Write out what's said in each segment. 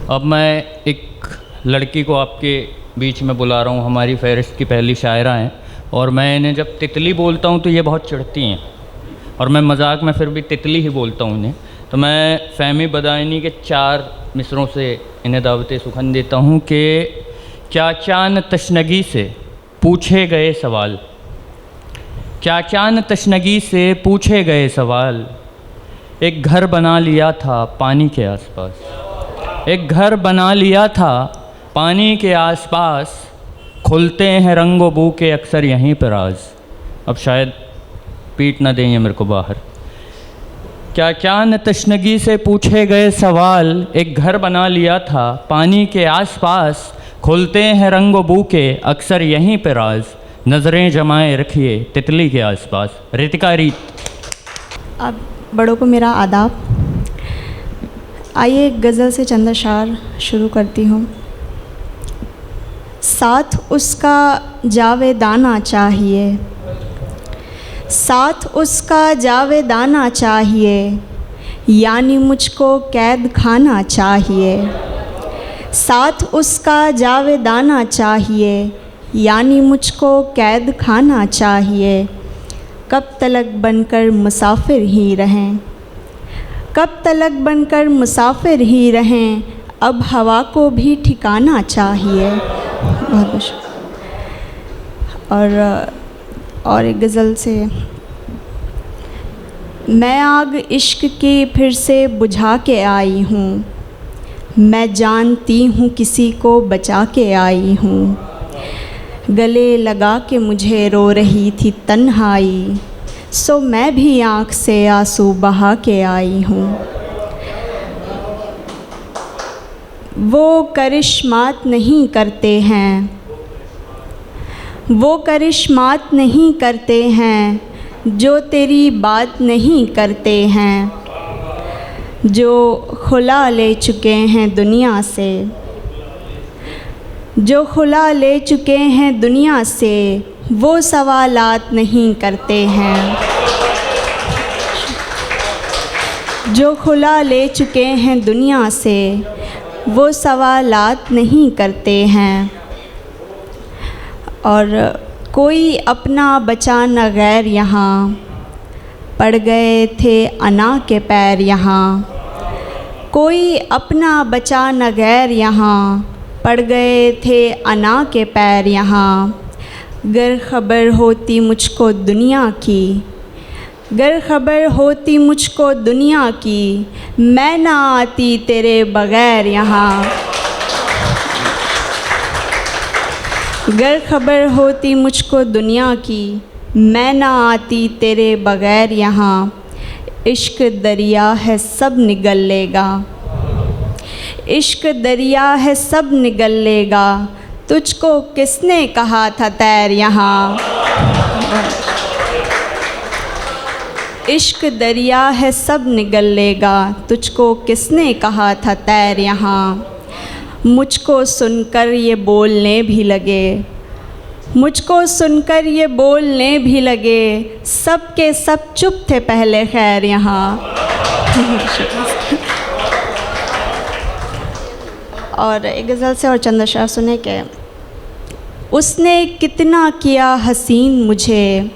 अब मैं एक लड़की को आपके बीच में बुला रहा हूँ, हमारी फहरिस्त की पहली शायरा हैं, और मैं इन्हें जब तितली बोलता हूँ तो ये बहुत चिढ़ती हैं, और मैं मजाक में फिर भी तितली ही बोलता हूँ इन्हें। तो मैं फ़हमी बदायनी के 4 मिसरों से इन्हें दावत सुखन देता हूँ कि क्या चान तशनगी से पूछे गए सवाल, क्या चान तशनगी से पूछे गए सवाल, एक घर बना लिया था पानी के आसपास, एक घर बना लिया था पानी के आसपास, खुलते हैं रंगो बू के अक्सर यहीं पर राज। अब शायद पीट ना दें ये मेरे को बाहर। क्या चान तशनगी से पूछे गए सवाल, एक घर बना लिया था पानी के आसपास, खुलते हैं रंगो बू के अक्सर यहीं पर राज, नज़रें जमाए रखिए तितली के आसपास। रितिका रीत। अब बड़ों को मेरा आदाब। आइए गज़ल से चंद अशार शुरू करती हूँ। साथ उसका जावेदाना चाहिए, साथ उसका जावेदाना चाहिए, यानी मुझको कैद खाना चाहिए। साथ उसका जावेदाना चाहिए, यानी मुझको कैद खाना चाहिए। कब तलक बनकर मुसाफिर ही रहें, कब तलक बनकर मुसाफिर ही रहें, अब हवा को भी ठिकाना चाहिए। बहुत बहुत। और एक गज़ल से। मैं आग इश्क की फिर से बुझा के आई हूँ, मैं जानती हूँ किसी को बचा के आई हूँ। गले लगा के मुझे रो रही थी तन्हाई, सो मैं भी आँख से आंसू बहा के आई हूँ। वो करिश्मात नहीं करते हैं, वो करिश्मात नहीं करते हैं, जो तेरी बात नहीं करते हैं, जो खुला ले चुके हैं दुनिया से, जो खुला ले चुके हैं दुनिया से, वो सवालात नहीं करते हैं। जो खुला ले चुके हैं दुनिया से, वो सवालात नहीं करते हैं। और कोई अपना बचा न गैर यहाँ, पड़ गए थे अना के पैर यहाँ। कोई अपना बचा न गैर यहाँ, पड़ गए थे अना के पैर यहाँ। गर ख़बर होती मुझको दुनिया की, गर ख़बर होती मुझको दुनिया की, मैं ना आती तेरे बग़ैर यहाँ। गर ख़बर होती मुझको दुनिया की, मैं ना आती तेरे बग़ैर यहाँ। इश्क दरिया है सब निगल लेगा, इश्क दरिया है सब निगल लेगा, तुझको किसने कहा था तैर यहाँ। इश्क दरिया है सब निगल लेगा, तुझको किसने कहा था तैर यहाँ। मुझको सुनकर ये बोलने भी लगे, मुझको सुनकर ये बोलने भी लगे, सब के सब चुप थे पहले खैर यहाँ। और एक गज़ल से और चंद अशार सुने के। उसने कितना किया हसीन मुझे,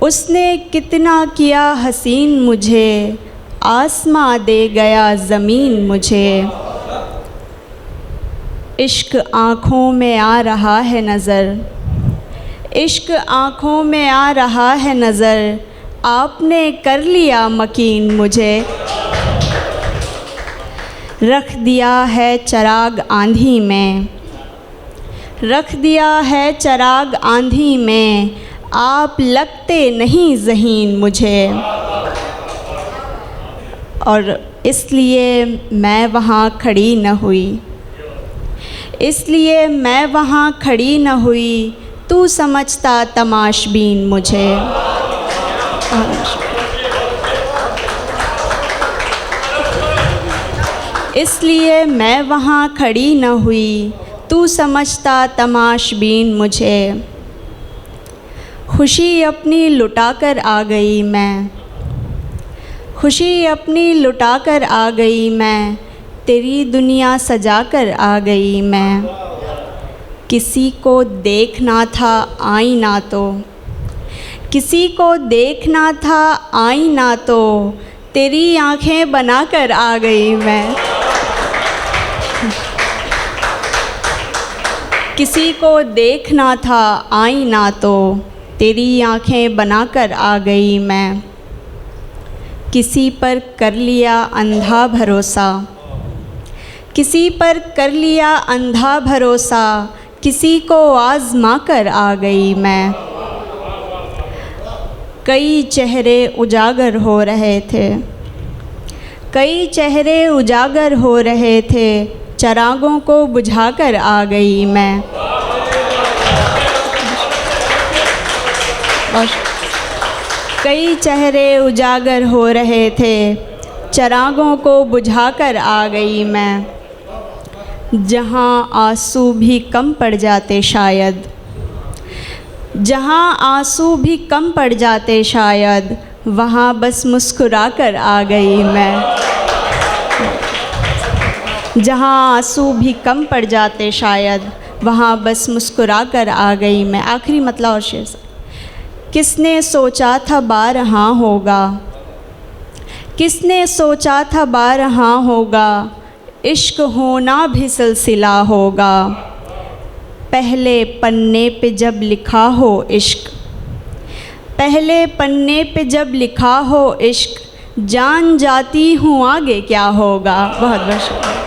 उसने कितना किया हसीन मुझे, आसमां दे गया ज़मीन मुझे। इश्क आँखों में आ रहा है नज़र, इश्क आँखों में आ रहा है नज़र, आपने कर लिया मकीन मुझे। रख दिया है चराग आंधी में, रख दिया है चराग आंधी में, आप लगते नहीं ज़हीन मुझे। और इसलिए मैं वहाँ खड़ी न हुई, इसलिए मैं वहाँ खड़ी न हुई, तू समझता तमाशबीन मुझे। इसलिए मैं वहाँ खड़ी न हुई, तू समझता तमाशबीन मुझे। खुशी अपनी लुटा कर आ गई मैं, खुशी अपनी लुटा कर आ गई मैं, तेरी दुनिया सजा कर आ गई मैं। किसी को देखना था आईना तो, किसी को देखना था आईना तो, तेरी आँखें बना कर आ गई मैं। किसी को देखना था आईना तो, तेरी आँखें बना कर आ गई मैं। किसी पर कर लिया अंधा भरोसा, किसी पर कर लिया अंधा भरोसा, किसी को आज़मा कर आ गई मैं। कई चेहरे उजागर हो रहे थे, कई चेहरे उजागर हो रहे थे, चिरागों को बुझा कर आ गई मैं। कई चेहरे उजागर हो रहे थे, चिरागों को बुझा कर आ गई मैं। जहाँ आंसू भी कम पड़ जाते शायद, जहाँ आंसू भी कम पड़ जाते शायद, वहाँ बस मुस्कुरा कर आ गई मैं। जहाँ आंसू भी कम पड़ जाते शायद, वहाँ बस मुस्कुरा कर आ गई मैं। आखिरी मतलब और शेर से। किसने सोचा था बारहा होगा, किसने सोचा था बारहा होगा, इश्क होना भी सिलसिला होगा। पहले पन्ने पे जब लिखा हो इश्क, पहले पन्ने पे जब लिखा हो इश्क, जान जाती हूँ आगे क्या होगा। बहुत बहुत शुक्रिया।